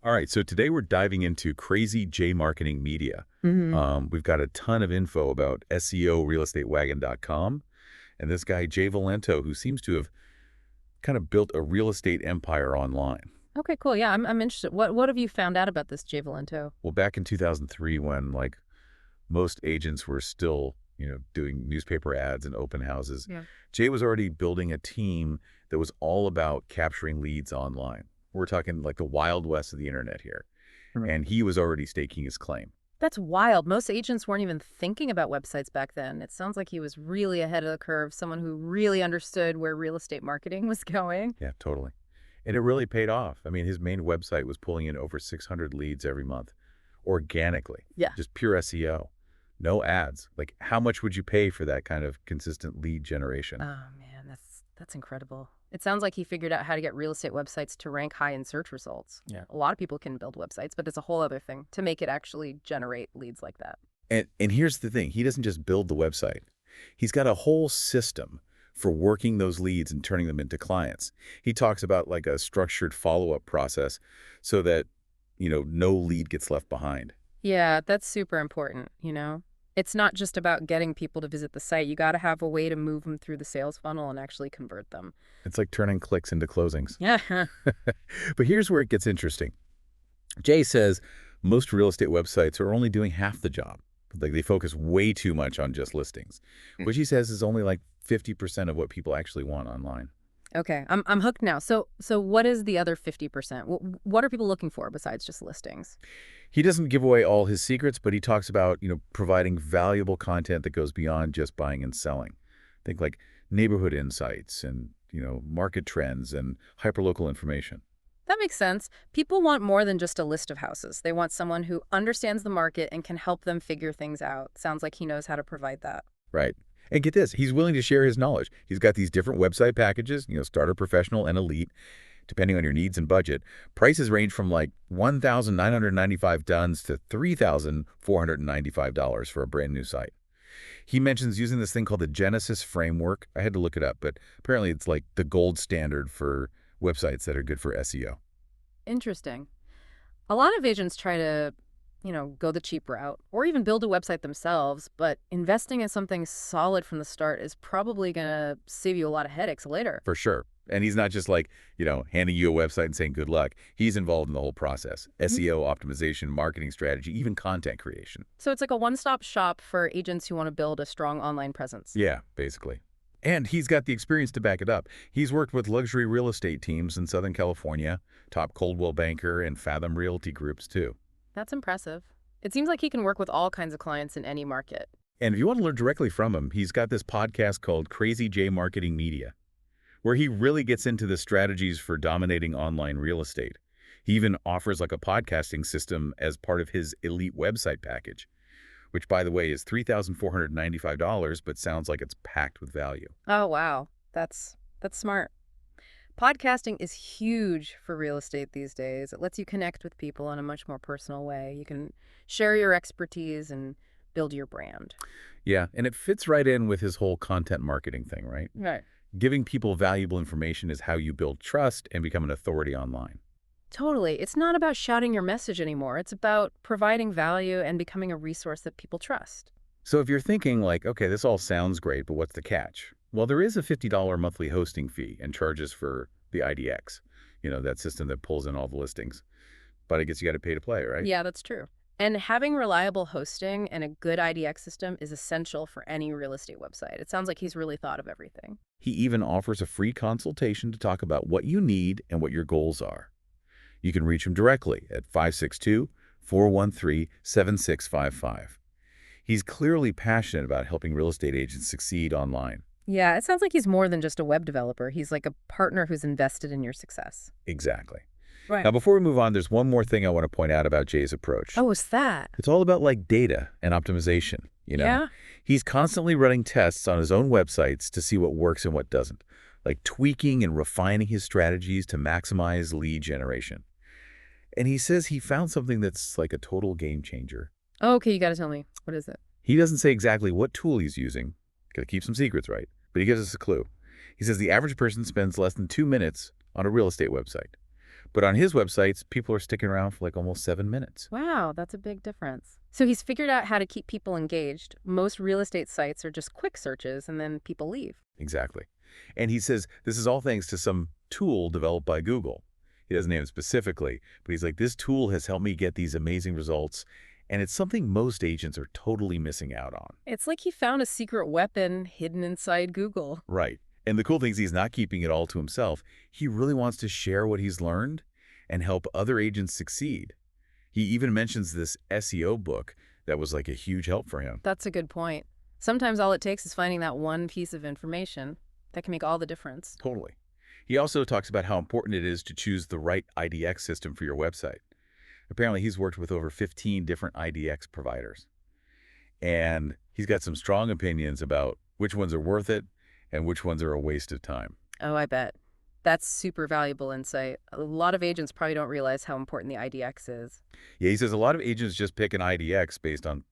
All right, so today we're diving into crazy J marketing media. Hmm. We've got a ton of info about SEO realestatewagon.com and this guy Jay Valento, who seems to have kind of built a real estate empire online. Okay, cool. Yeah, I'm interested. What have you found out about this Jay Valento? Well, back in 2003, when most agents were still, doing newspaper ads and open houses, Yeah. Jay was already building a team that was all about capturing leads online. We're talking like the Wild West of the internet here, Right. and he was already staking his claim. That's wild. Most agents weren't even thinking about websites back then. It sounds like he was really ahead of the curve, someone who really understood where real estate marketing was going. Yeah, totally. And it really paid off. I mean, his main website was pulling in over 600 leads every month organically, Yeah. just pure SEO, no ads. Like, how much would you pay for that kind of consistent lead generation? Oh man, that's incredible. It sounds like he figured out how to get real estate websites to rank high in search results. Yeah. A lot of people can build websites, but it's a whole other thing to make it actually generate leads like that. And here's the thing, he doesn't just build the website. He's got a whole system for working those leads and turning them into clients. He talks about like a structured follow-up process so that, no lead gets left behind. Yeah, that's super important. It's not just about getting people to visit the site. You got to have a way to move them through the sales funnel and actually convert them. It's like turning clicks into closings. Yeah. But here's where it gets interesting. Jay says most real estate websites are only doing half the job. Like they focus way too much on just listings, which he says is only like 50% of what people actually want online. Okay, I'm hooked now. So what is the other 50%? What are people looking for besides just listings? He doesn't give away all his secrets, but he talks about, providing valuable content that goes beyond just buying and selling. Think like neighborhood insights and, market trends and hyperlocal information. That makes sense. People want more than just a list of houses. They want someone who understands the market and can help them figure things out. Sounds like he knows how to provide that. Right. And get this, he's willing to share his knowledge. He's got these different website packages, starter, professional, and elite, depending on your needs and budget. Prices range from like $1,995 duns to $3,495 for a brand new site. He mentions using this thing called the Genesis framework. I had to look it up, but apparently it's like the gold standard for websites that are good for SEO. Interesting. A lot of agents try to go the cheap route or even build a website themselves, but investing in something solid from the start is probably going to save you a lot of headaches later. For sure. And he's not just like, handing you a website and saying good luck. He's involved in the whole process. Mhm. SEO optimization, marketing strategy, even content creation. So it's like a one-stop shop for agents who want to build a strong online presence. Yeah, basically. And he's got the experience to back it up. He's worked with luxury real estate teams in Southern California, top Coldwell Banker and Fathom Realty groups too. That's impressive. It seems like he can work with all kinds of clients in any market. And if you want to learn directly from him, he's got this podcast called Crazy J Marketing Media, where he really gets into the strategies for dominating online real estate. He even offers like a podcasting system as part of his elite website package, which, by the way, is $3,495, but sounds like it's packed with value. Oh, wow. That's smart. Podcasting is huge for real estate these days. It lets you connect with people in a much more personal way. You can share your expertise and build your brand. Yeah, and it fits right in with his whole content marketing thing, right? Right. Giving people valuable information is how you build trust and become an authority online. Totally. It's not about shouting your message anymore. It's about providing value and becoming a resource that people trust. So if you're thinking like, okay, this all sounds great, but what's the catch? Well, there is a $50 monthly hosting fee and charges for the IDX, that system that pulls in all the listings. But I guess you got to pay to play, right? Yeah, that's true. And having reliable hosting and a good IDX system is essential for any real estate website. It sounds like he's really thought of everything. He even offers a free consultation to talk about what you need and what your goals are. You can reach him directly at 562-413-7655. He's clearly passionate about helping real estate agents succeed online. Yeah, it sounds like he's more than just a web developer. He's like a partner who's invested in your success. Exactly. Right. Now, before we move on, there's one more thing I want to point out about Jay's approach. Oh, what's that? It's all about like data and optimization. Yeah? He's constantly running tests on his own websites to see what works and what doesn't, like tweaking and refining his strategies to maximize lead generation. And he says he found something that's like a total game changer. Oh, okay, you got to tell me. What is it? He doesn't say exactly what tool he's using. Got to keep some secrets, right? But he gives us a clue. He says the average person spends less than 2 minutes on a real estate website. But on his websites, people are sticking around for like almost 7 minutes. Wow, that's a big difference. So he's figured out how to keep people engaged. Most real estate sites are just quick searches and then people leave. Exactly. And he says this is all thanks to some tool developed by Google. He doesn't name it specifically, but he's like, this tool has helped me get these amazing results, and it's something most agents are totally missing out on. It's like he found a secret weapon hidden inside Google. Right. And the cool thing is he's not keeping it all to himself. He really wants to share what he's learned and help other agents succeed. He even mentions this SEO book that was like a huge help for him. That's a good point. Sometimes all it takes is finding that one piece of information that can make all the difference. Totally. He also talks about how important it is to choose the right IDX system for your website. Apparently, he's worked with over 15 different IDX providers. And he's got some strong opinions about which ones are worth it and which ones are a waste of time. Oh, I bet. That's super valuable insight. A lot of agents probably don't realize how important the IDX is. Yeah, he says a lot of agents just pick an IDX based on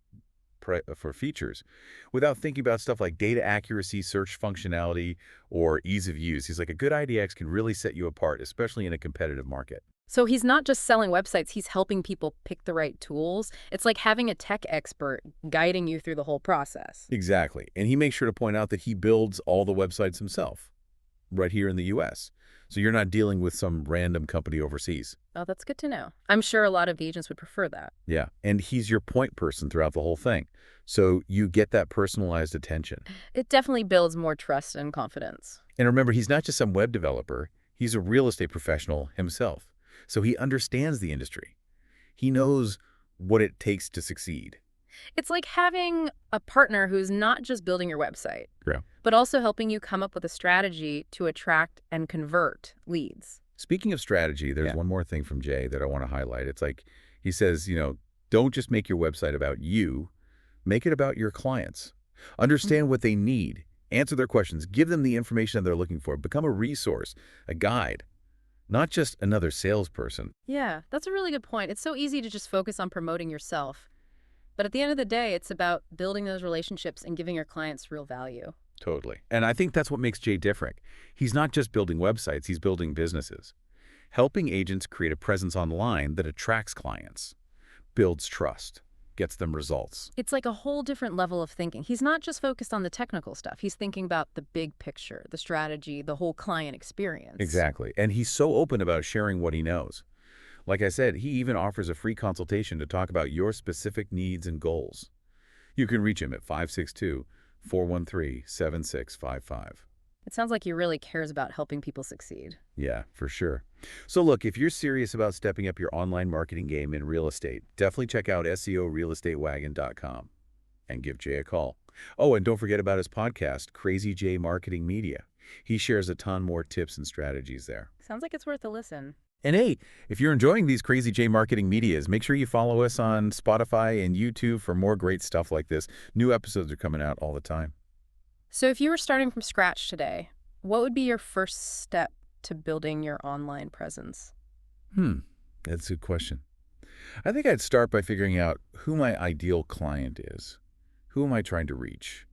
for features without thinking about stuff like data accuracy, search functionality, or ease of use. He's like, a good IDX can really set you apart, especially in a competitive market. So he's not just selling websites, he's helping people pick the right tools. It's like having a tech expert guiding you through the whole process. Exactly. And he makes sure to point out that he builds all the websites himself right here in the U.S. So you're not dealing with some random company overseas. Oh, that's good to know. I'm sure a lot of agents would prefer that. Yeah. And he's your point person throughout the whole thing. So you get that personalized attention. It definitely builds more trust and confidence. And remember, he's not just some web developer. He's a real estate professional himself. So he understands the industry. He knows what it takes to succeed. It's like having a partner who's not just building your website, Yeah. but also helping you come up with a strategy to attract and convert leads. Speaking of strategy, there's one more thing from Jay that I want to highlight. It's like he says, don't just make your website about you. Make it about your clients. Understand what they need. Answer their questions. Give them the information that they're looking for. Become a resource, a guide, not just another salesperson. Yeah, that's a really good point. It's so easy to just focus on promoting yourself. But at the end of the day, it's about building those relationships and giving your clients real value. Totally. And I think that's what makes Jay different. He's not just building websites, he's building businesses. Helping agents create a presence online that attracts clients, builds trust, gets them results. It's like a whole different level of thinking. He's not just focused on the technical stuff. He's thinking about the big picture, the strategy, the whole client experience. Exactly. And he's so open about sharing what he knows. Like I said, he even offers a free consultation to talk about your specific needs and goals. You can reach him at 562-413-7655. It sounds like he really cares about helping people succeed. Yeah, for sure. So look, if you're serious about stepping up your online marketing game in real estate, definitely check out SEOrealestatewagon.com and give Jay a call. Oh, and don't forget about his podcast, Crazy J Marketing Media. He shares a ton more tips and strategies there. Sounds like it's worth a listen. And hey, if you're enjoying these Crazy J Marketing Medias, make sure you follow us on Spotify and YouTube for more great stuff like this. New episodes are coming out all the time. So if you were starting from scratch today, what would be your first step to building your online presence? That's a good question. I think I'd start by figuring out who my ideal client is. Who am I trying to reach?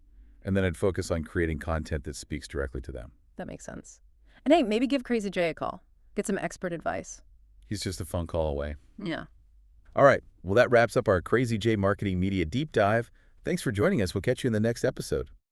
And then I'd focus on creating content that speaks directly to them. That makes sense. And hey, maybe give Crazy Jay a call. Get some expert advice. He's just a phone call away. Yeah. All right. Well, that wraps up our Crazy J Marketing Media Deep Dive. Thanks for joining us. We'll catch you in the next episode.